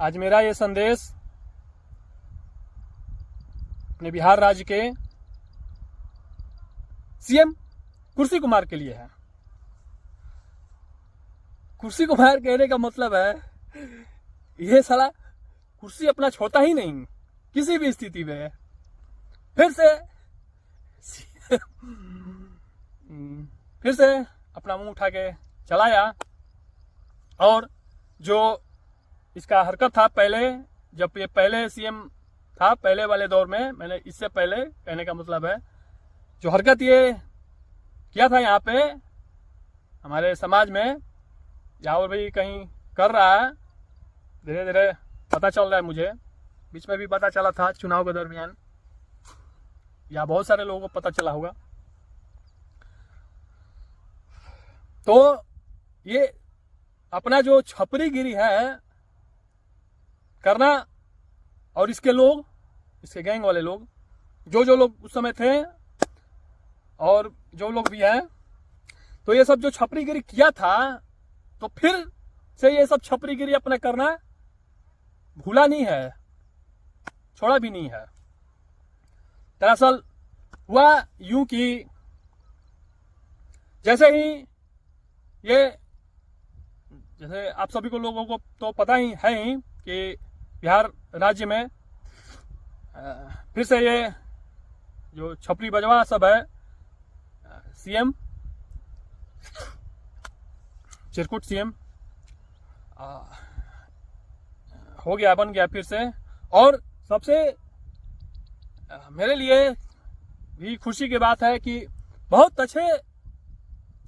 आज मेरा ये संदेश अपने बिहार राज्य के सीएम कुर्सी कुमार के लिए है। कुर्सी कुमार कहने का मतलब है ये साला कुर्सी अपना छोड़ता ही नहीं किसी भी स्थिति में। फिर से अपना मुंह उठा के चलाया। और जो इसका हरकत था पहले, जब ये पहले सीएम था पहले वाले दौर में, मैंने इससे पहले कहने का मतलब है जो हरकत ये किया था यहाँ पे हमारे समाज में या और भी कहीं कर रहा है, धीरे धीरे पता चल रहा है मुझे। बीच में भी पता चला था चुनाव के दरमियान, या बहुत सारे लोगों को पता चला होगा। तो ये अपना जो छपरीगिरी है करना, और इसके लोग, इसके गैंग वाले लोग, जो लोग उस समय थे और जो लोग भी हैं, तो ये सब जो छपरीगिरी किया था, तो फिर से ये सब छपरीगिरी अपना करना भूला नहीं है, छोड़ा भी नहीं है। दरअसल हुआ यूं कि जैसे आप सभी को लोगों को तो पता ही है ही कि बिहार राज्य में फिर से ये जो छपरी बजवा सब है, सीएम चिरकुट सीएम हो गया, बन गया फिर से। और सबसे मेरे लिए भी खुशी की बात है कि बहुत अच्छे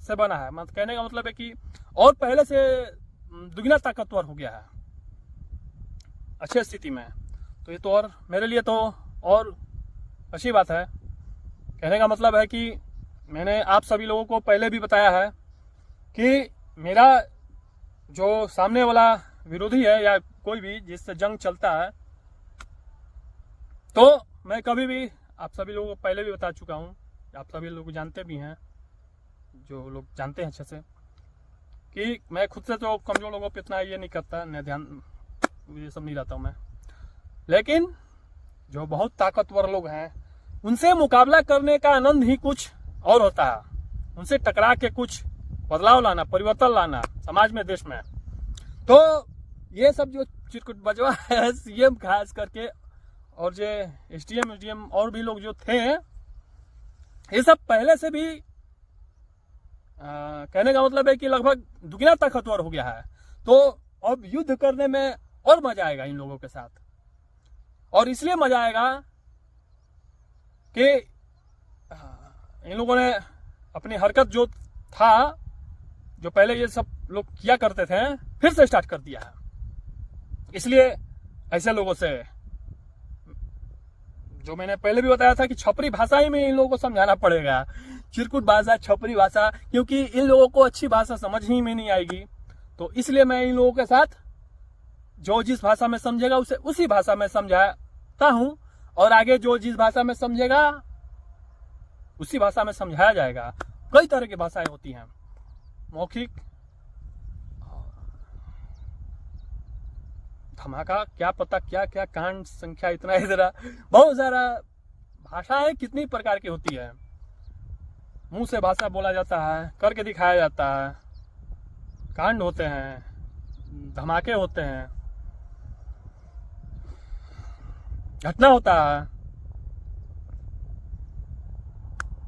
से बना है। मतलब कहने का मतलब है कि और पहले से दुगना ताकतवर हो गया है, अच्छे स्थिति में। तो ये तो और मेरे लिए तो और अच्छी बात है। कहने का मतलब है कि मैंने आप सभी लोगों को पहले भी बताया है कि मेरा जो सामने वाला विरोधी है या कोई भी जिससे जंग चलता है, तो मैं कभी भी आप सभी लोगों को पहले भी बता चुका हूँ, आप सभी लोग जानते भी हैं, जो लोग जानते हैं अच्छे से, कि मैं खुद से तो कमजोर लोगों पे इतना ये नहीं करता, न ध्यान ये सब नहीं रहता हूँ मैं। लेकिन जो बहुत ताकतवर लोग हैं उनसे मुकाबला करने का आनंद ही कुछ और होता है। उनसे टकरा के कुछ बदलाव लाना, परिवर्तन लाना समाज में, देश में। तो ये सब जो चिरकुट बजवा है, सीएम खास करके, और जो एसडीएम और भी लोग जो थे, ये सब पहले से भी कहने का मतलब है कि लगभग दुगना ताकतवर हो गया है। तो अब युद्ध करने में और मजा आएगा इन लोगों के साथ। और इसलिए मजा आएगा कि इन लोगों ने अपनी हरकत जो था, जो पहले ये सब लोग किया करते थे, फिर से स्टार्ट कर दिया है। इसलिए ऐसे लोगों से, जो मैंने पहले भी बताया था कि छपरी भाषा ही में इन लोगों को समझाना पड़ेगा, चिरकुट भाषा, छपरी भाषा, क्योंकि इन लोगों को अच्छी भाषा समझ ही में नहीं आएगी। तो इसलिए मैं इन लोगों के साथ जो जिस भाषा में समझेगा उसे उसी भाषा में समझाता हूं, और आगे जो जिस भाषा में समझेगा उसी भाषा में समझाया जाएगा। कई तरह की भाषाएं होती हैं, मौखिक, धमाका, क्या पता क्या क्या कांड संख्या इतना इधर बहुत सारा भाषाएं कितनी प्रकार की होती है। मुंह से भाषा बोला जाता है, करके दिखाया जाता है, कांड होते हैं, धमाके होते हैं, घटना होता है।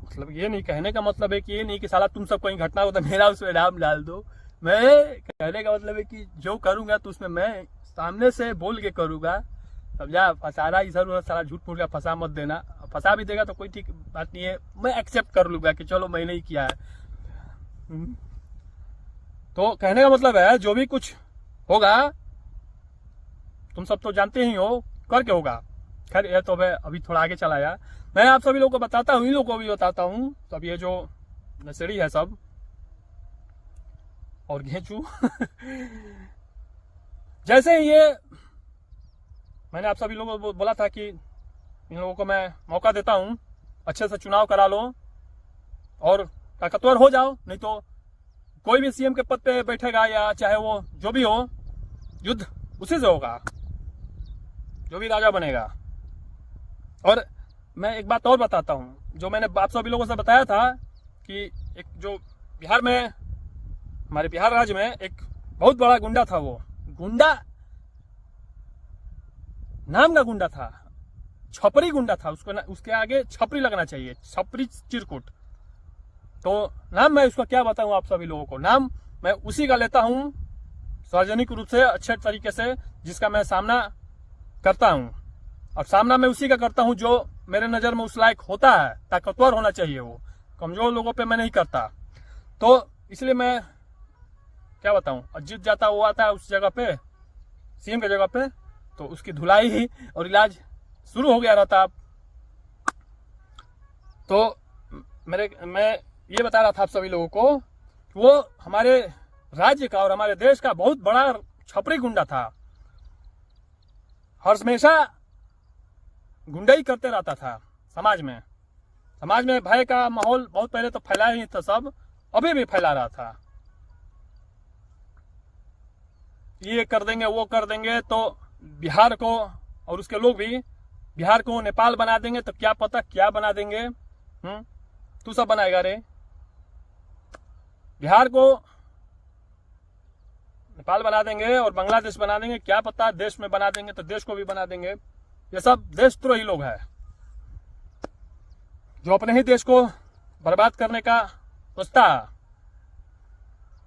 मतलब ये नहीं, कहने का मतलब है कि ये नहीं कि साला तुम सब कोई घटना हो तो मेरा उसमें नाम डाल दो। मैं कहने का मतलब है कि जो करूंगा तो उसमें मैं सामने से बोल के करूंगा, समझा। फंसाना इधर उधर सारा झूठ मूठ का फंसा मत देना। फंसा भी देगा तो कोई ठीक बात नहीं है, मैं एक्सेप्ट कर लूंगा कि चलो मैंने ही किया है। तो कहने का मतलब है जो भी कुछ होगा तुम सब तो जानते ही हो, करके होगा। खैर ये तो मैं अभी थोड़ा आगे चला आया। मैं आप सभी लोगों को बताता हूँ, इन लोगों को भी बताता हूँ। सब ये जो नशेड़ी है सब और घेचू जैसे ये मैंने आप सभी लोगों को बोला था कि इन लोगों को मैं मौका देता हूं, अच्छे से चुनाव करा लो और ताकतवर हो जाओ, नहीं तो कोई भी सीएम के पद पे बैठेगा या चाहे वो जो भी हो, युद्ध उसी से होगा। जो भी राजा बनेगा। और मैं एक बात और बताता हूँ, जो मैंने आप सभी लोगों से बताया था कि एक जो बिहार में, हमारे बिहार राज्य में एक बहुत बड़ा गुंडा था। वो गुंडा नाम का गुंडा था, छपरी गुंडा था। उसके आगे छपरी लगना चाहिए, छपरी चिरकुट। तो नाम मैं उसका क्या बताऊं आप सभी लोगों को। नाम मैं उसी का लेता हूं सार्वजनिक रूप से, अच्छे तरीके से, जिसका मैं सामना करता हूं। और सामना मैं उसी का करता हूं जो मेरे नजर में उस लायक होता है, ताकतवर होना चाहिए। वो कमजोर लोगों पे मैं नहीं करता। तो इसलिए मैं क्या बताऊं, जीत जाता वो आता है उस जगह पे, सीएम की जगह पे, तो उसकी धुलाई और इलाज शुरू हो गया रहता। तो मैं ये बता रहा था आप सभी लोगों को कि वो हमारे राज्य का और हमारे देश का बहुत बड़ा छपरी गुंडा था। हर हमेशा गुंडाई करते रहता था समाज में। समाज में भय का माहौल बहुत पहले तो फैला ही था, सब अभी भी फैला रहा था। ये कर देंगे, वो कर देंगे, तो बिहार को और उसके लोग भी बिहार को नेपाल बना देंगे, तो क्या पता क्या बना देंगे। तू सब बनाएगा रे। बिहार को नेपाल बना देंगे और बांग्लादेश बना देंगे, क्या पता देश में बना देंगे तो देश को भी बना देंगे। ये सब देशद्रोही लोग हैं जो अपने ही देश को बर्बाद करने का सोचता है।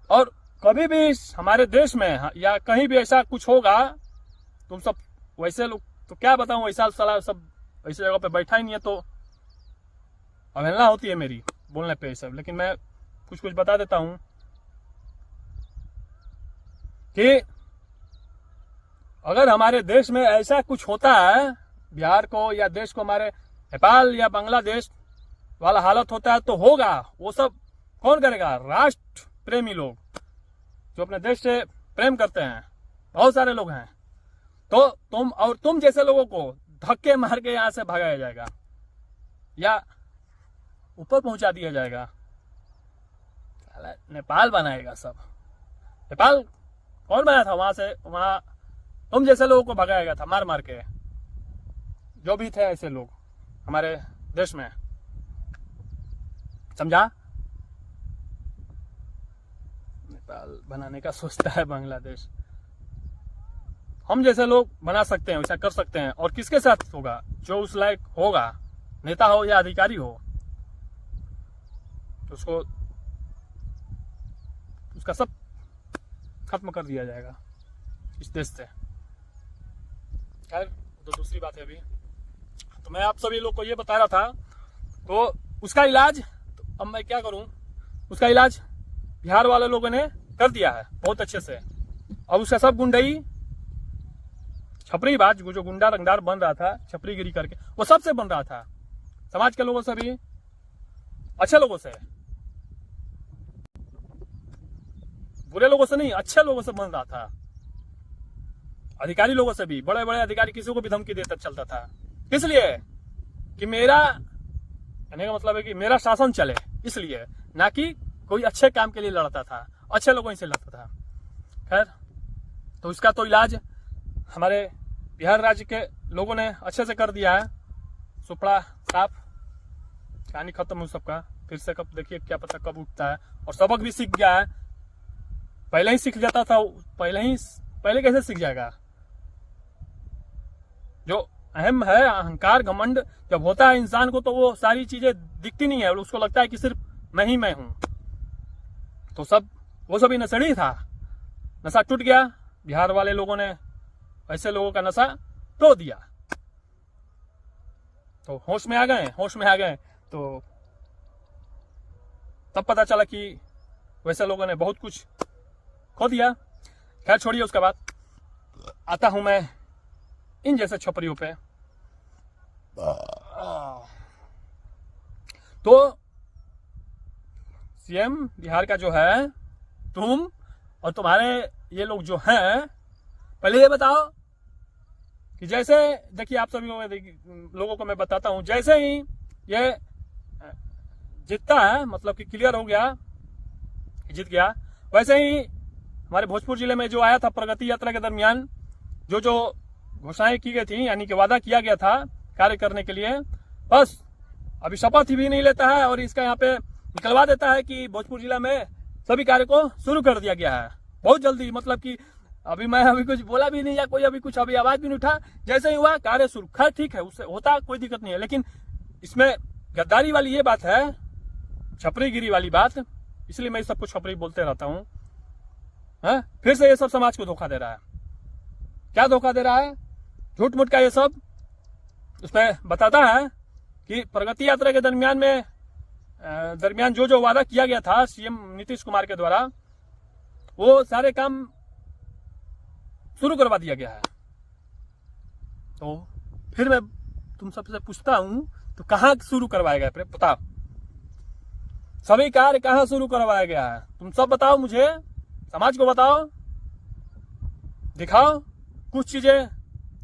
और कभी भी हमारे देश में या कहीं भी ऐसा कुछ होगा, तुम सब वैसे लोग, तो क्या बताऊं, वैसा साला सब ऐसी जगह पे बैठा ही नहीं है, तो अवहेलना होती है मेरी बोलने पे सब। लेकिन मैं कुछ बता देता हूं कि अगर हमारे देश में ऐसा कुछ होता है, बिहार को या देश को हमारे नेपाल या बांग्लादेश वाला हालत होता है, तो होगा। वो सब कौन करेगा? राष्ट्र प्रेमी लोग जो अपने देश से प्रेम करते हैं, बहुत सारे लोग हैं। तो तुम जैसे लोगों को धक्के मार के यहां से भगाया जाएगा या ऊपर पहुंचा दिया जाएगा। नेपाल बनाएगा सब। नेपाल कौन बनाया था? वहां तुम जैसे लोगों को भगाएगा था मार मार के, जो भी थे ऐसे लोग हमारे देश में, समझा? नेपाल बनाने का सोचता है बांग्लादेश। हम जैसे लोग बना सकते हैं, वैसा कर सकते हैं। और किसके साथ होगा? जो उस लायक होगा, नेता हो या अधिकारी हो, उसको उसका सब खत्म कर दिया जाएगा इस देश से। खैर तो दूसरी बात है अभी। तो मैं आप सभी लोग को ये बता रहा था, तो उसका इलाज, तो अब मैं क्या करूं, उसका इलाज बिहार वाले लोगों ने कर दिया है बहुत अच्छे से। अब उसका सब गुंडई, छपरी बाज, जो गुंडा रंगदार बन रहा था छपरीगिरी करके, वो सबसे बन रहा था, समाज के लोगों से भी, अच्छे लोगों से, बुरे लोगों से नहीं, अच्छे लोगों से बन रहा था। अधिकारी लोगों से भी, बड़े बड़े अधिकारी किसी को भी धमकी देता चलता था। इसलिए कि मेरा कहने का मतलब है कि मेरा शासन चले, इसलिए, ना कि कोई अच्छे काम के लिए लड़ता था, अच्छे लोगों से लड़ता था। खैर तो उसका तो इलाज हमारे बिहार राज्य के लोगों ने अच्छे से कर दिया है। सुपड़ा साफ, कहानी खत्म हो सबका। फिर से कब देखिए, क्या पता कब उठता है। और सबक भी सीख गया है, पहले ही सीख जाता था, पहले कैसे सीख जाएगा? जो अहम है, अहंकार घमंड जब होता है इंसान को, तो वो सारी चीजें दिखती नहीं है, उसको लगता है कि सिर्फ मैं ही मैं हूं। तो वो सब ही नशेड़ी था, नशा टूट गया। बिहार वाले लोगों ने ऐसे लोगों का नशा तोड़ दिया, तो होश में आ गए। तो तब पता चला कि वैसे लोगों ने बहुत कुछ खो दिया। खैर छोड़िए, उसके बाद आता हूं मैं इन जैसे छपरियों पे। तो सीएम बिहार का जो है, तुम और तुम्हारे ये लोग जो हैं, पहले ये बताओ कि जैसे, देखिए आप सभी लोगों को मैं बताता हूं, जैसे ही ये जीतता है, मतलब कि क्लियर हो गया, जीत गया, वैसे ही हमारे भोजपुर जिले में जो आया था प्रगति यात्रा के दरमियान, जो घोषणाएं की गई थी, यानी कि वादा किया गया था कार्य करने के लिए, बस अभी शपथ भी नहीं लेता है और इसका यहाँ पे निकलवा देता है कि भोजपुर जिला में सभी कार्य को शुरू कर दिया गया है बहुत जल्दी। मतलब कि मैं कुछ बोला भी नहीं या कोई अभी आवाज भी नहीं उठा, जैसे ही हुआ कार्य शुरू। खैर ठीक है, उससे होता कोई दिक्कत नहीं है, लेकिन इसमें गद्दारी वाली ये बात है, छपरीगिरी वाली बात, इसलिए मैं सबको छपरी बोलते रहता हूँ। फिर से ये सब समाज को धोखा दे रहा है। क्या धोखा दे रहा है? झूठ मूठ का ये सब उसमें बताता है कि प्रगति यात्रा के दरमियान जो वादा किया गया था सीएम नीतीश कुमार के द्वारा, वो सारे काम शुरू करवा दिया गया है। तो फिर मैं तुम सबसे पूछता हूं, तो कहां शुरू करवाया गया? बताओ, सभी कार्य कहां शुरू करवाया गया है? तुम सब बताओ, मुझे, समाज को बताओ, दिखाओ। कुछ चीजें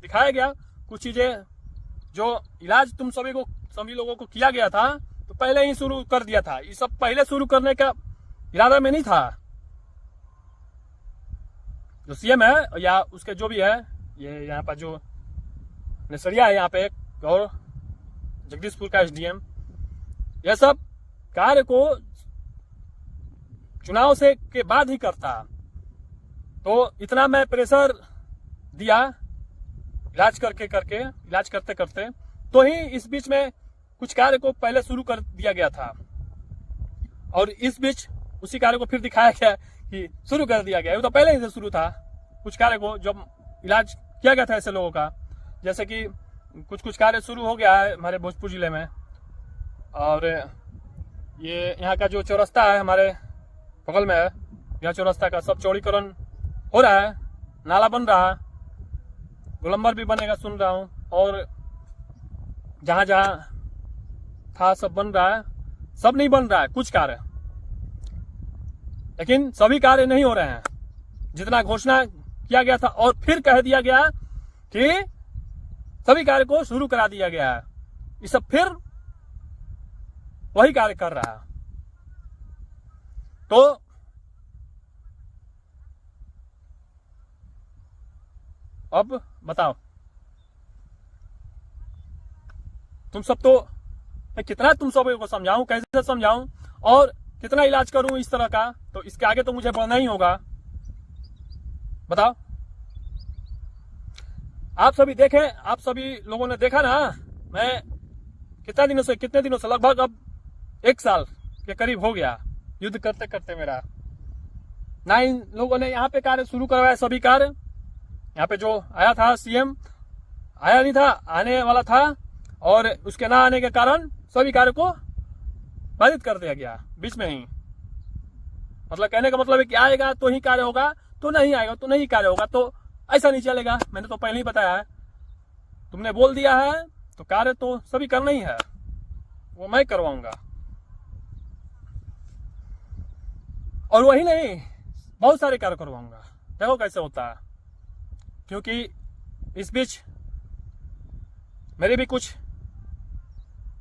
दिखाया गया, कुछ चीजें जो इलाज तुम सभी लोगों को किया गया था, तो पहले ही शुरू कर दिया था। ये सब पहले शुरू करने का इरादा में नहीं था। जो सीएम है या उसके जो भी है, ये यहाँ पर जो नसरिया है यहाँ पे और जगदीशपुर का एसडीएम, यह सब कार्य को चुनाव से के बाद ही करता। तो इतना मैं प्रेशर दिया इलाज करते करते, तो ही इस बीच में कुछ कार्य को पहले शुरू कर दिया गया था और इस बीच उसी कार्य को फिर दिखाया गया कि शुरू कर दिया गया। वो तो पहले ही से शुरू था। कुछ कार्य को जब इलाज किया गया था ऐसे लोगों का, जैसे कि कुछ कार्य शुरू हो गया है हमारे भोजपुर जिले में। और ये यहाँ का जो चौरस्ता है हमारे बगल में है, यह चौरस्ता का सब चौड़ीकरण हो रहा है, नाला बन रहा है, गोलंबर भी बनेगा सुन रहा हूँ, और जहाँ जहाँ था सब बन रहा है। सब नहीं बन रहा है, कुछ कार्य, लेकिन सभी कार्य नहीं हो रहे हैं जितना घोषणा किया गया था। और फिर कह दिया गया कि सभी कार्य को शुरू करा दिया गया है। ये सब फिर वही कार्य कर रहा है। तो अब बताओ, तुम सब तो, मैं कितना तुम सब को समझाऊं, कैसे समझाऊं और कितना इलाज करूं इस तरह का? तो इसके आगे तो मुझे बढ़ना ही होगा। बताओ, आप सभी लोगों ने देखा ना, मैं कितने दिनों से लगभग अब 1 साल के करीब हो गया युद्ध करते करते मेरा। ना इन लोगों ने यहाँ पे कार्य शुरू करवाया, सभी कार्य यहाँ पे जो आया था सीएम, आया नहीं था, आने वाला था, और उसके ना आने के कारण सभी कार्य को बाधित कर दिया गया बीच में ही। मतलब कहने का मतलब है कि आएगा तो ही कार्य होगा, तो नहीं आएगा तो नहीं कार्य होगा। तो ऐसा नहीं चलेगा, मैंने तो पहले ही बताया है। तुमने बोल दिया है तो कार्य तो सभी करना ही है, वो मैं करवाऊंगा। और वही नहीं, बहुत सारे कार्य करवाऊंगा, देखो कैसे होता है। क्योंकि इस बीच मेरी भी कुछ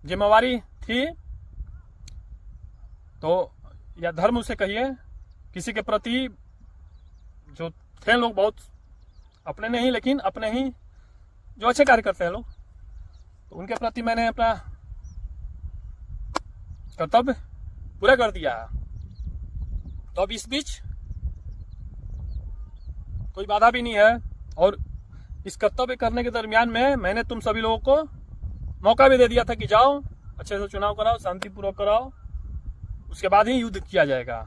जिम्मेवारी थी, तो या धर्म उसे कहिए, किसी के प्रति जो थे लोग, बहुत अपने नहीं, लेकिन अपने ही जो अच्छे कार्य करते हैं लोग, तो उनके प्रति मैंने अपना कर्तव्य पूरा कर दिया। तो अब इस बीच कोई बाधा भी नहीं है, और इस कर्तव्य करने के दरमियान में मैंने तुम सभी लोगों को मौका भी दे दिया था कि जाओ अच्छे से चुनाव कराओ, शांतिपूर्वक कराओ, उसके बाद ही युद्ध किया जाएगा।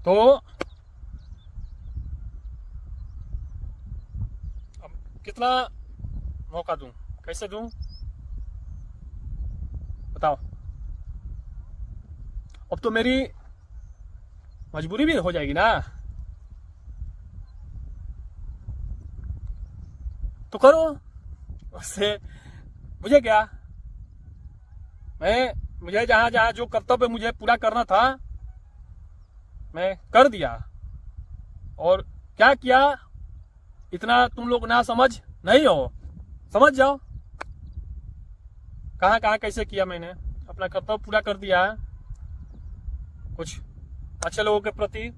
तो अब कितना मौका दूं, कैसे दूं, बताओ। अब तो मेरी मजबूरी भी हो जाएगी ना, तो करो, उससे मुझे क्या। मुझे जहां जहां जो कर्तव्य मुझे पूरा करना था मैं कर दिया। और क्या किया, इतना तुम लोग ना समझ नहीं हो, समझ जाओ कहां कहां कैसे किया। मैंने अपना कर्तव्य पूरा कर दिया। कुछ अच्छे लोगों के प्रति,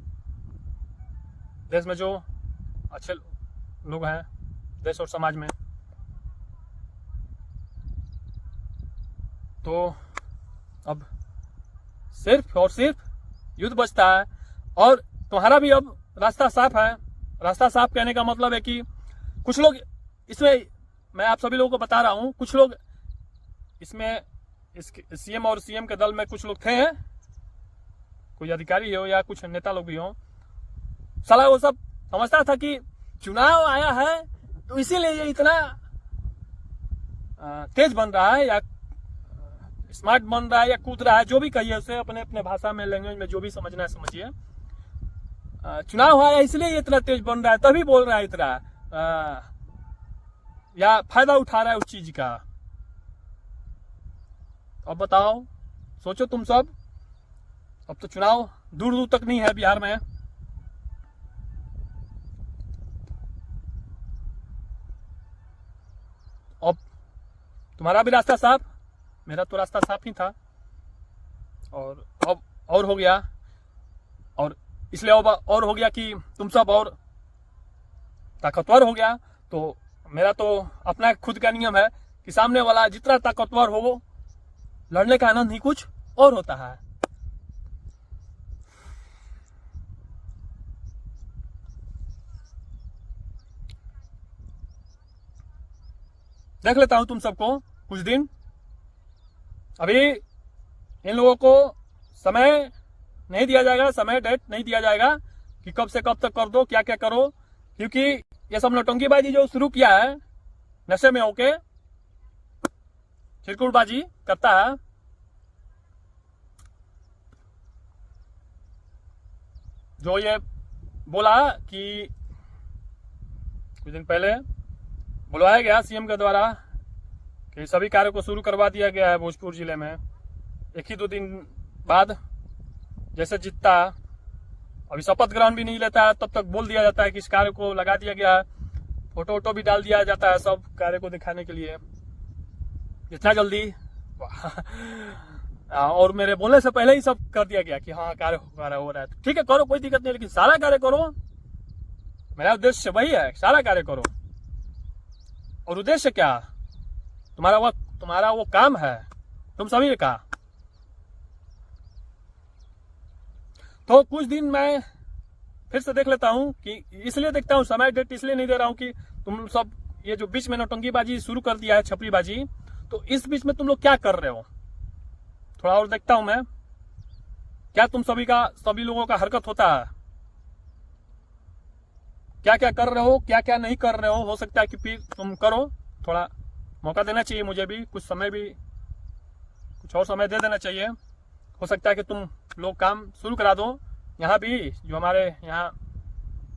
देश में जो अच्छे लोग हैं देश और समाज में, तो अब सिर्फ और सिर्फ युद्ध बचता है। और तुम्हारा भी अब रास्ता साफ है। रास्ता साफ कहने का मतलब है कि कुछ लोग इसमें, मैं आप सभी लोगों को बता रहा हूं, कुछ लोग इसमें सीएम और सीएम के दल में कुछ लोग थे, कोई अधिकारी हो या कुछ नेता लोग भी हो, साला वो सब समझता था कि चुनाव आया है तो इसीलिए ये इतना तेज बन रहा है या स्मार्ट बन रहा है या कूद रहा है, जो भी कहिए उसे, अपने अपने भाषा में, लैंग्वेज में जो भी समझना है समझिए। चुनाव आया इसलिए ये इतना तेज बन रहा है, तभी बोल रहा है इतना, या फायदा उठा रहा है उस चीज का। अब बताओ, सोचो तुम सब, अब तो चुनाव दूर दूर तक नहीं है बिहार में। अब तुम्हारा भी रास्ता साफ, मेरा तो रास्ता साफ ही था, और अब और हो गया, और इसलिए अब और हो गया कि तुम सब और ताकतवर हो गया। तो मेरा तो अपना खुद का नियम है कि सामने वाला जितना ताकतवर हो, लड़ने का आनंद ही कुछ और होता है। देख लेता हूं तुम सबको कुछ दिन। अभी इन लोगों को समय नहीं दिया जाएगा, समय डेट नहीं दिया जाएगा कि कब से कब तक कर दो, क्या क्या करो, क्योंकि ये सब नौटंकीबाजी जो शुरू किया है, नशे में होके चिरकुटबाजी करता है, जो ये बोला कि कुछ दिन पहले बुलवाया गया सीएम के द्वारा कि सभी कार्यों को शुरू करवा दिया गया है भोजपुर जिले में। एक ही दो दिन बाद जैसे जीतता, अभी शपथ ग्रहण भी नहीं लेता है, तब तक बोल दिया जाता है कि इस कार्य को लगा दिया गया है, फोटो वोटो भी डाल दिया जाता है सब कार्य को दिखाने के लिए, इतना जल्दी। और मेरे बोलने से पहले ही सब कर दिया गया कि हाँ कार्य हो रहा है, तो ठीक है करो, कोई दिक्कत नहीं, लेकिन सारा कार्य करो। मेरा उद्देश्य वही है, सारा कार्य करो। और उद्देश्य क्या, तुम्हारा वो काम है तुम सभी का। तो कुछ दिन मैं फिर से देख लेता हूं, कि इसलिए देखता हूं, समय डेट इसलिए नहीं दे रहा हूं कि तुम सब ये जो बीच में नौटंकीबाजी शुरू कर दिया है, छपरीबाजी, तो इस बीच में तुम लोग क्या कर रहे हो, थोड़ा और देखता हूं मैं, क्या तुम सभी लोगों का हरकत होता है, क्या क्या कर रहे हो, क्या क्या नहीं कर रहे हो सकता है कि फिर तुम करो। थोड़ा मौका देना चाहिए मुझे भी, कुछ समय भी, कुछ और समय दे देना चाहिए। हो सकता है कि तुम लोग काम शुरू करा दो, यहाँ भी जो हमारे यहाँ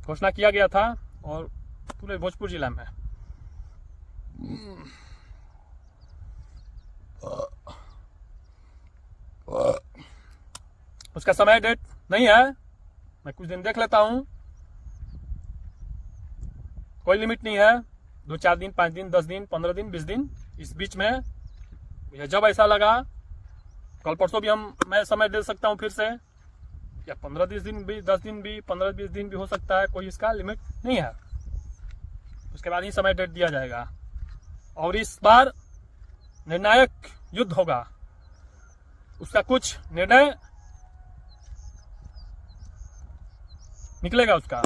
घोषणा किया गया था, और पूरे भोजपुर जिला में। उसका समय डेट नहीं है, मैं कुछ दिन देख लेता हूं, कोई लिमिट नहीं है, 2-4 दिन, 5 दिन, 10 दिन, 15 दिन, 20 दिन, इस बीच में मुझे जब ऐसा लगा, कल परसों भी मैं समय दे सकता हूं फिर से, या 15-20 दिन भी, 10 दिन भी, 15-20 दिन भी हो सकता है, कोई इसका लिमिट नहीं है। उसके बाद ही समय डेट दिया जाएगा, और इस बार निर्णायक युद्ध होगा, उसका कुछ निर्णय निकलेगा उसका।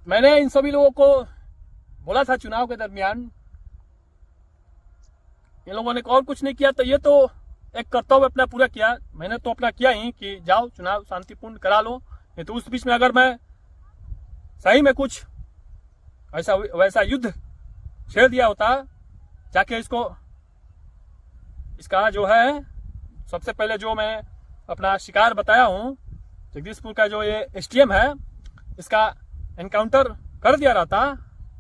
मैंने इन सभी लोगों को बोला था चुनाव के दरमियान, इन लोगों ने और कुछ नहीं किया, तो ये तो एक कर्तव्य अपना पूरा किया, मैंने तो अपना किया ही कि जाओ चुनाव शांतिपूर्ण करा लो। नहीं तो उस बीच में अगर मैं सही में कुछ ऐसा वैसा युद्ध छेड़ दिया होता, जाके इसका जो है, सबसे पहले जो मैं अपना शिकार बताया हूं, जगदीशपुर का जो ये एसटीएम है, इसका एनकाउंटर कर दिया रहता,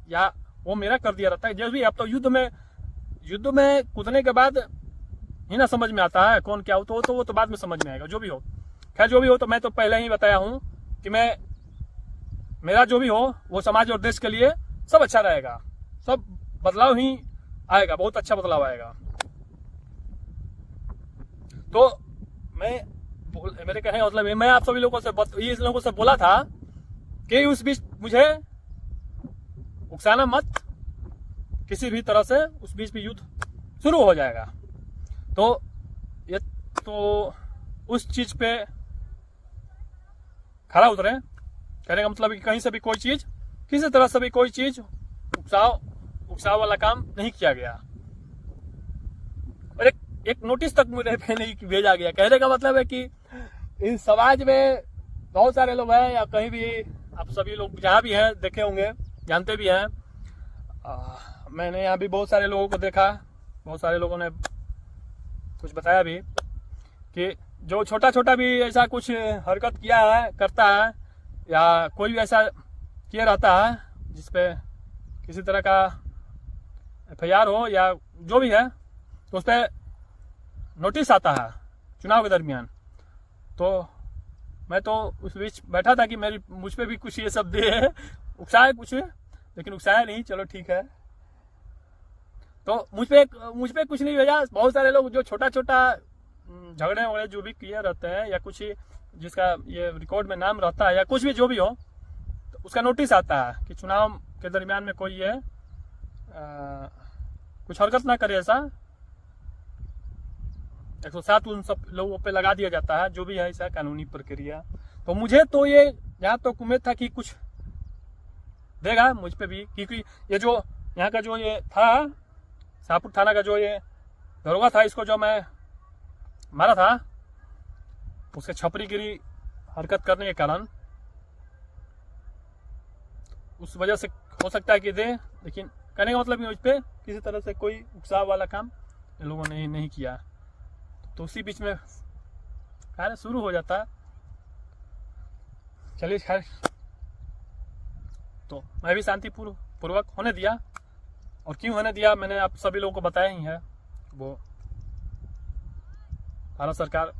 या वो मेरा कर दिया रहता है, जो भी। अब तो युद्ध में कूदने के बाद ही ना समझ में आता है कौन क्या हो, तो वो तो बाद में समझ में आएगा, जो भी हो। खैर जो भी हो, तो मैं तो पहले ही बताया हूं कि मेरा जो भी हो वो समाज और देश के लिए सब अच्छा रहेगा, सब बदलाव ही आएगा, बहुत अच्छा बदलाव आएगा। तो मेरे कहने का मतलब मैं आप सभी लोगों से इस लोगों से बोला था कि उस बीच मुझे उकसाना मत, किसी भी तरह से उस बीच भी युद्ध शुरू हो जाएगा। तो ये तो उस चीज पे खरा उतरे। कहने का मतलब कि कहीं से भी कोई चीज, किसी तरह से भी कोई चीज उकसाव वाला काम नहीं किया गया। और एक नोटिस तक मुझे पे नहीं भेजा गया। कहने का मतलब है कि इस समाज में बहुत सारे लोग हैं, या कहीं भी आप सभी लोग जहाँ भी हैं देखे होंगे, जानते भी हैं। मैंने यहाँ भी बहुत सारे लोगों को देखा, बहुत सारे लोगों ने कुछ बताया भी कि जो छोटा छोटा भी ऐसा कुछ हरकत किया है, करता है, या कोई भी ऐसा किया रहता है जिसपे किसी तरह का FIR हो या जो भी है, तो उस पर नोटिस आता है चुनाव के दरमियान। तो मैं तो उस बीच बैठा था कि मुझ पे भी कुछ ये सब दे, उकसाए कुछ, लेकिन उकसाया नहीं, चलो ठीक है। तो मुझ पे कुछ नहीं भेजा। बहुत सारे लोग जो छोटा छोटा झगड़े वगड़े जो भी किए रहते हैं, या कुछ जिसका ये रिकॉर्ड में नाम रहता है, या कुछ भी जो भी हो, तो उसका नोटिस आता है कि चुनाव के दरमियान में कोई ये कुछ हरकत ना करे, ऐसा 107 उन सब लोगों पे लगा दिया जाता है, जो भी है ऐसा कानूनी प्रक्रिया। तो मुझे तो ये यहाँ तो उम्मीद था कि कुछ देगा मुझ पे भी, क्योंकि ये जो यहाँ का जो ये था शाहपुर थाना का जो ये दरोगा था, इसको जो मैं मारा था, उसके छपरीगिरी हरकत करने के कारण उस वजह से हो सकता है कि दे, लेकिन कहने का मतलब मुझ पे किसी तरह से कोई उकसाव वाला काम इन लोगों ने नहीं किया। तो उसी बीच में कार्य शुरू हो जाता। चलिए खैर, तो मैं भी शांतिपूर्वक होने दिया। और क्यों होने दिया मैंने आप सभी लोगों को बताया ही है। वो भारत सरकार,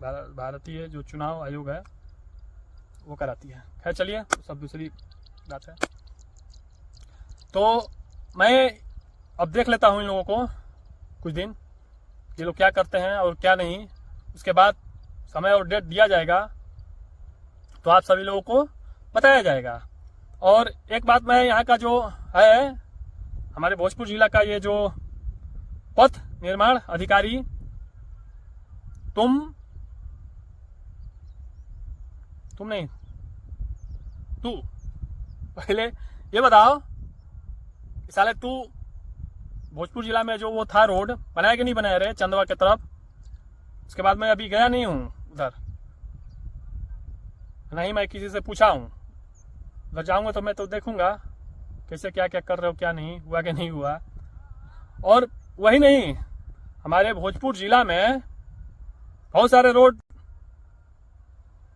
भारतीय जो चुनाव आयोग है वो कराती है। खैर चलिए, सब दूसरी बात है। तो मैं अब देख लेता हूँ इन लोगों को कुछ दिन, ये लोग क्या करते हैं और क्या नहीं। उसके बाद समय और डेट दिया जाएगा, तो आप सभी लोगों को बताया जाएगा। और एक बात मैं यहाँ का जो है, हमारे भोजपुर जिला का ये जो पथ निर्माण अधिकारी, तुम नहीं, तू पहले ये बताओ कि साले तू भोजपुर जिला में जो वो था रोड बनाया कि नहीं बनाया रे, चंदवा की तरफ। उसके बाद मैं अभी गया नहीं हूँ उधर, नहीं मैं किसी से पूछा हूँ। उधर जाऊंगा तो मैं तो देखूंगा कैसे क्या क्या कर रहे हो, क्या नहीं हुआ कि नहीं हुआ। और वही नहीं, हमारे भोजपुर जिला में बहुत सारे रोड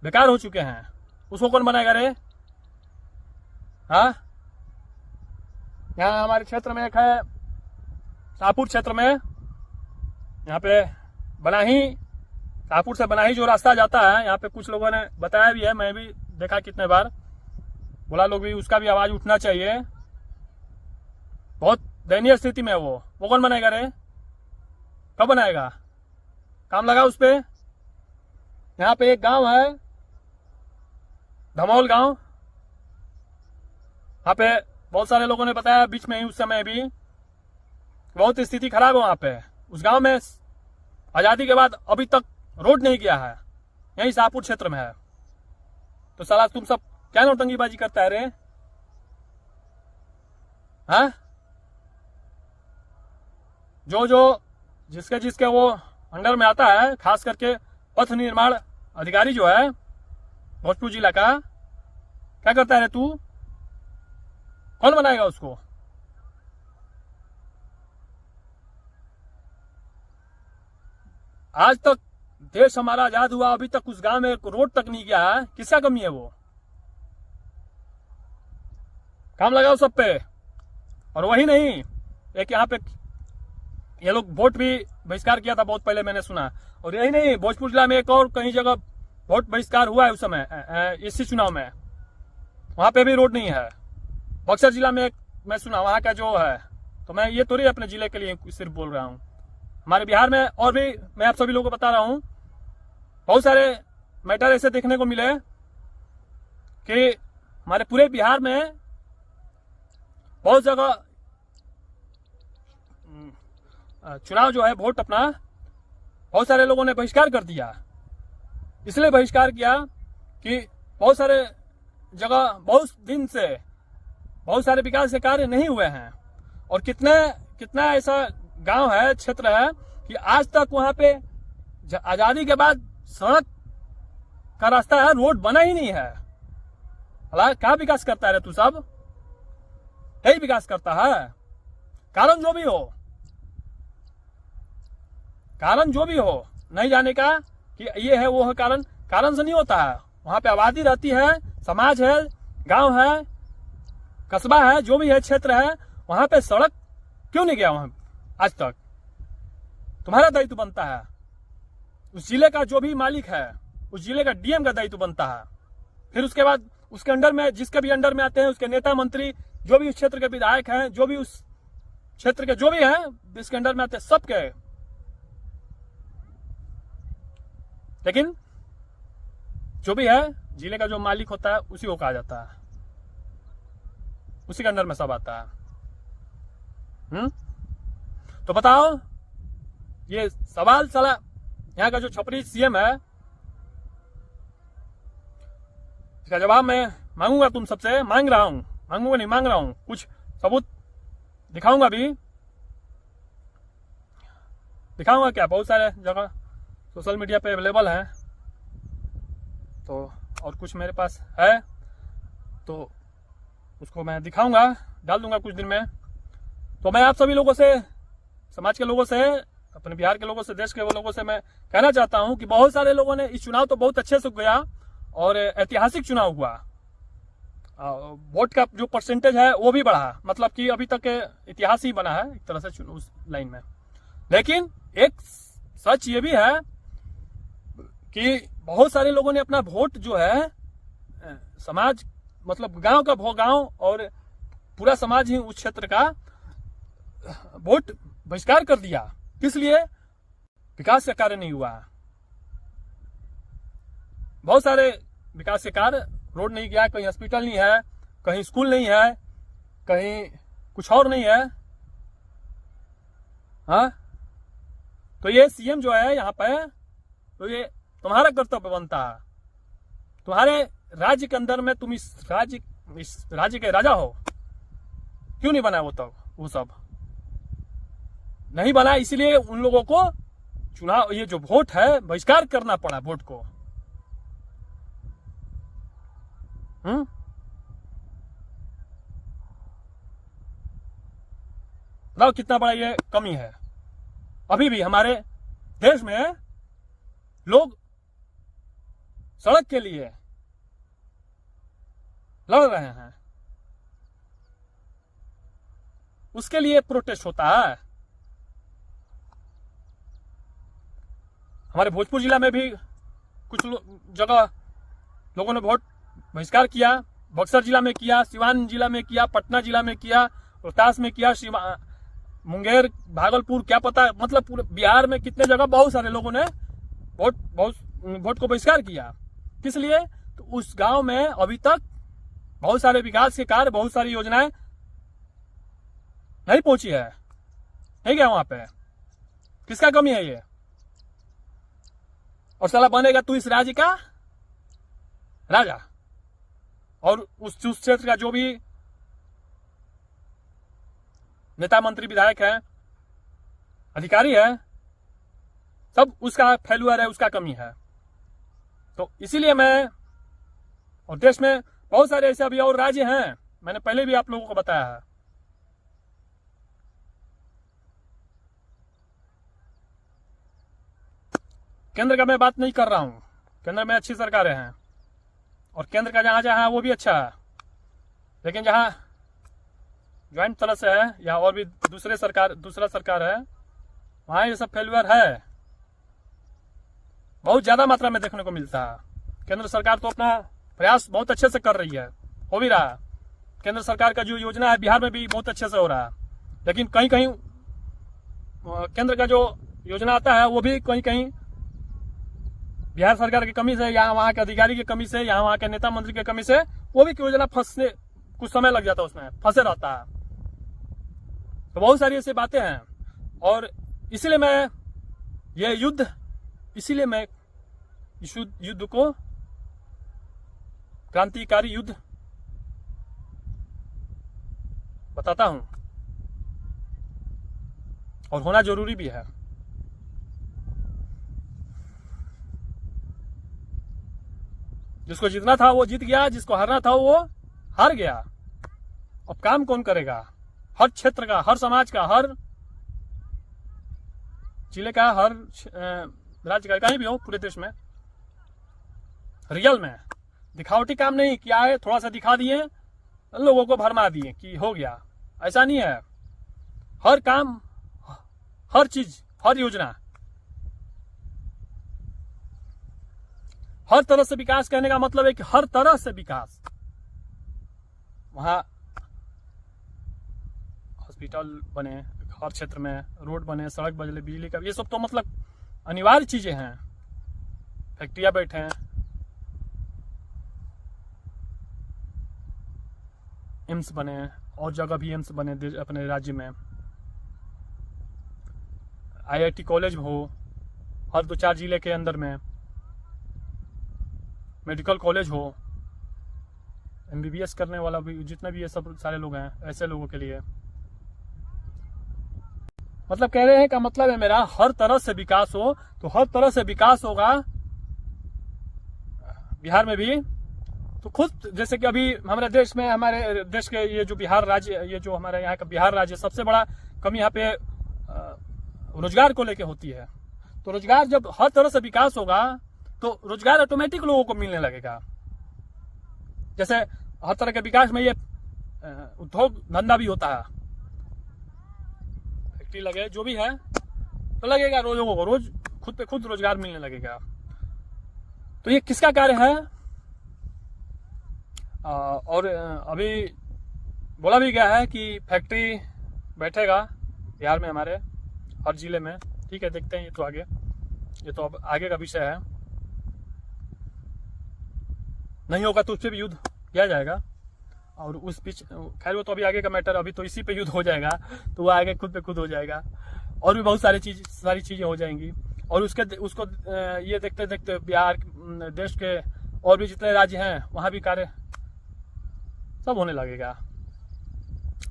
बेकार हो चुके हैं, उसको कौन बनाएगा रे? हाँ, यहाँ हमारे क्षेत्र में एक है, शाहपुर क्षेत्र में, यहाँ पे शाहपुर से बनाही जो रास्ता जाता है, यहाँ पे कुछ लोगों ने बताया भी है, मैं भी देखा कितने बार, बोला लोग भी उसका भी आवाज उठना चाहिए। बहुत दयनीय स्थिति में है वो कौन बनाएगा रे? कब बनाएगा? काम लगा उस पे। यहाँ पे एक गांव है धमौल गांव, यहाँ पे बहुत सारे लोगों ने बताया बीच में ही, उस समय भी बहुत स्थिति खराब है वहां पे। उस गांव में आजादी के बाद अभी तक रोड नहीं गया है, यही शाहपुर क्षेत्र में है। तो साला तुम सब क्या नौटंकीबाजी करता है रे? हाँ, जो जिसके वो अंडर में आता है, खास करके पथ निर्माण अधिकारी जो है भोजपुर जिला का, क्या करता है रे तू? कौन बनाएगा उसको? आज तक देश हमारा आजाद हुआ, अभी तक उस गांव में एक रोड तक नहीं गया है। किसका कमी है वो? काम लगाओ सब पे। और वही नहीं, एक यहाँ पे ये लोग वोट भी बहिष्कार किया था बहुत पहले, मैंने सुना। और यही नहीं, भोजपुर जिला में एक और कहीं जगह वोट बहिष्कार हुआ है उस समय, इसी चुनाव में, वहां पे भी रोड नहीं है। बक्सर जिला में मैं सुना वहाँ का जो है, तो मैं ये थोड़ी अपने जिले के लिए सिर्फ बोल रहा हूँ, हमारे बिहार में और भी मैं आप सभी लोगों को बता रहा हूँ, बहुत सारे मैटर ऐसे देखने को मिले कि हमारे पूरे बिहार में बहुत जगह चुनाव जो है, वोट अपना बहुत सारे लोगों ने बहिष्कार कर दिया। इसलिए बहिष्कार किया कि बहुत सारे जगह बहुत दिन से बहुत सारे विकास के कार्य नहीं हुए हैं, और कितना ऐसा गांव है, क्षेत्र है कि आज तक वहां पे आजादी के बाद सड़क का रास्ता है, रोड बना ही नहीं है। क्या विकास करता है तू? सब यही विकास करता है। कारण जो भी हो नहीं जाने का कि ये है वो है, कारण से नहीं होता है। वहां पे आबादी रहती है, समाज है, गांव है, कस्बा है, जो भी है, क्षेत्र है, वहां पे सड़क क्यों नहीं गया वहां आज तक? तुम्हारा दायित्व बनता है। उस जिले का जो भी मालिक है, उस जिले का डीएम का दायित्व बनता है। फिर उसके बाद उसके अंडर में, जिसके भी अंडर में आते हैं, उसके नेता मंत्री, जो भी उस क्षेत्र के विधायक हैं, जो भी उस क्षेत्र के जो भी हैं, जिसके अंडर में आते हैं, सबके। लेकिन जो भी है, जिले का जो मालिक होता है उसी को कहा जाता है, उसी के अंडर में सब आता है। तो बताओ, ये सवाल साला यहाँ का जो छपरी सीएम है, इसका जवाब मैं मांगूंगा तुम सबसे, मांग रहा हूं, कुछ सबूत दिखाऊंगा भी, दिखाऊंगा क्या, बहुत सारे जगह सोशल मीडिया पे अवेलेबल है, तो और कुछ मेरे पास है, तो उसको मैं दिखाऊंगा, डाल दूंगा कुछ दिन में। तो मैं आप सभी लोगों से, समाज के लोगों से, अपने बिहार के लोगों से, देश के वो लोगों से मैं कहना चाहता हूं कि बहुत सारे लोगों ने इस चुनाव तो बहुत अच्छे से गया और ऐतिहासिक चुनाव हुआ। वोट का जो परसेंटेज है वो भी बढ़ा, मतलब कि अभी तक इतिहास ही बना है एक तरह से उस लाइन में। लेकिन एक सच ये भी है कि बहुत सारे लोगों ने अपना वोट जो है, समाज मतलब गांव का गांव और पूरा समाज ही उस क्षेत्र का वोट बहिष्कार कर दिया। किस लिए? विकास का कार्य नहीं हुआ। बहुत सारे विकास के कार्य, रोड नहीं गया, कहीं हॉस्पिटल नहीं है, कहीं स्कूल नहीं है, कहीं कुछ और नहीं है। हाँ, तो ये सीएम जो है यहाँ पे, तो ये तुम्हारा कर्तव्य बनता है। तुम्हारे राज्य के अंदर में तुम इस राज्य के राजा हो, क्यों नहीं बना वो सब नहीं बना, इसीलिए उन लोगों को चुनाव, ये जो वोट है, बहिष्कार करना पड़ा वोट को। बताओ कितना बड़ा ये कमी है। अभी भी हमारे देश में लोग सड़क के लिए लड़ रहे हैं, उसके लिए प्रोटेस्ट होता है। हमारे भोजपुर जिला में भी कुछ जगह लोगों ने वोट बहिष्कार किया, बक्सर जिला में किया, सिवान जिला में किया, पटना जिला में किया, रोहतास में किया, मुंगेर, भागलपुर, क्या पता, मतलब पूरे बिहार में कितने जगह बहुत सारे लोगों ने वोट को बहिष्कार किया। किस लिए? तो उस गांव में अभी तक बहुत सारे विकास के कार्य, बहुत सारी योजनाएं नहीं पहुंची है, नहीं गया वहां पे। किसका कमी है ये? और साला बनेगा तू इस राज्य का राजा, और उस क्षेत्र का जो भी नेता मंत्री विधायक है, अधिकारी है, सब उसका फेल्यूर है, उसका कमी है। तो इसीलिए मैं, और देश में बहुत सारे ऐसे अभी और राज्य हैं, मैंने पहले भी आप लोगों को बताया है, केंद्र का मैं बात नहीं कर रहा हूं, केंद्र में अच्छी सरकारें हैं और केंद्र का जहां जहां है वो भी अच्छा है, लेकिन जहां ज्वाइंट तरह से है या और भी दूसरा सरकार है, वहां ये सब फेल्यूर है, बहुत ज्यादा मात्रा में देखने को मिलता है। केंद्र सरकार तो अपना प्रयास बहुत अच्छे से कर रही है, हो भी रहा है, केंद्र सरकार का जो योजना है बिहार में भी बहुत अच्छे से हो रहा है, लेकिन कहीं कहीं केंद्र का जो योजना आता है वो भी कहीं कहीं बिहार सरकार की कमी से या वहाँ के अधिकारी की कमी से या वहाँ के नेता मंत्री की कमी से वो भी योजना फंसने कुछ समय लग जाता है, उसमें फंसे रहता है। तो बहुत सारी ऐसी बातें हैं और इसीलिए मैं इस युद्ध को क्रांतिकारी युद्ध बताता हूं और होना जरूरी भी है। जिसको जीतना था वो जीत गया, जिसको हारना था वो हार गया। अब काम कौन करेगा? हर क्षेत्र का, हर समाज का, हर जिले का, हर राज्य का, कहीं भी हो पूरे देश में रियल में दिखावटी काम नहीं किया है। थोड़ा सा दिखा दिए, लोगों को भरमा दिए कि हो गया, ऐसा नहीं है। हर काम, हर चीज, हर योजना, हर तरह से विकास करने का मतलब है कि हर तरह से विकास। वहां हॉस्पिटल बने, हर क्षेत्र में रोड बने, सड़क बदले, बिजली का, ये सब तो मतलब अनिवार्य चीजें हैं। फैक्ट्रियां बैठे हैं, एम्स बने, और जगह भी एम्स बने अपने राज्य में। IIT कॉलेज हो हर 2-4 जिले के अंदर में, मेडिकल कॉलेज हो, MBBS करने वाला भी जितना भी ये सब सारे लोग हैं, ऐसे लोगों के लिए मतलब कह रहे हैं का मतलब है मेरा हर तरह से विकास हो। तो हर तरह से विकास होगा बिहार में भी। तो खुद जैसे कि अभी हमारे देश के ये जो बिहार राज्य, ये जो हमारे यहाँ का बिहार राज्य, सबसे बड़ा कमी यहाँ पे रोजगार को लेके होती है। तो रोजगार जब हर तरह से विकास होगा तो रोजगार ऑटोमेटिक लोगों को मिलने लगेगा। जैसे हर तरह के विकास में ये उद्योग धंधा भी होता है, फैक्ट्री लगे जो भी है तो लगेगा, लोगों को रोज खुद पे खुद रोजगार मिलने लगेगा। तो ये किसका कार्य है? और अभी बोला भी गया है कि फैक्ट्री बैठेगा बिहार में, हमारे हर जिले में। ठीक है, देखते हैं, ये तो अब आगे का विषय है। नहीं होगा तो उस पर भी युद्ध किया जाएगा। और उस बीच खैर वो तो अभी आगे का मैटर, अभी तो इसी पे युद्ध हो जाएगा, तो वो आगे खुद पे खुद हो जाएगा। और भी बहुत सारी चीजें हो जाएंगी। और उसको ये देखते देखते बिहार देश के और भी जितने राज्य हैं वहां भी कार्य सब होने लगेगा।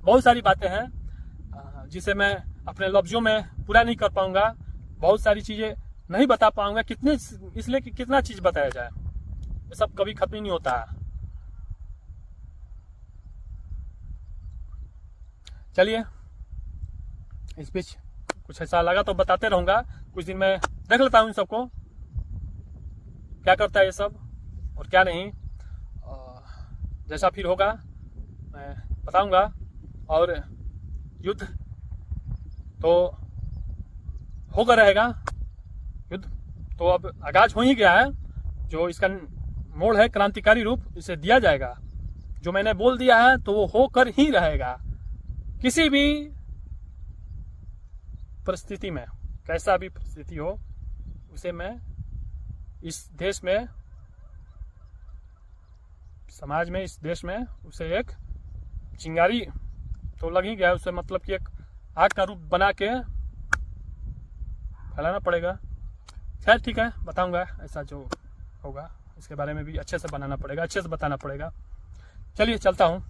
बहुत सारी बातें हैं जिसे मैं अपने लफ्जों में पूरा नहीं कर पाऊंगा, बहुत सारी चीजें नहीं बता पाऊंगा, इसलिए कि कितना चीज बताया जाए, ये सब कभी खत्म ही नहीं होता है। चलिए, इस बीच कुछ ऐसा लगा तो बताते रहूंगा। कुछ दिन में देख लेता हूँ इन सबको, क्या करता है ये सब और क्या नहीं। जैसा फिर होगा मैं बताऊंगा। और युद्ध तो होकर रहेगा, युद्ध तो अब आगाज हो ही गया है। जो इसका मोड़ है क्रांतिकारी रूप, इसे दिया जाएगा। जो मैंने बोल दिया है तो वो होकर ही रहेगा। किसी भी परिस्थिति में, कैसा भी परिस्थिति हो, उसे मैं इस देश में, समाज में, इस देश में उसे एक चिंगारी तो लग ही गया है, उसे मतलब कि एक आग का रूप बना के फैलाना पड़ेगा। खैर ठीक है, बताऊंगा ऐसा जो होगा, इसके बारे में भी अच्छे से बनाना पड़ेगा, अच्छे से बताना पड़ेगा। चलिए चलता हूँ।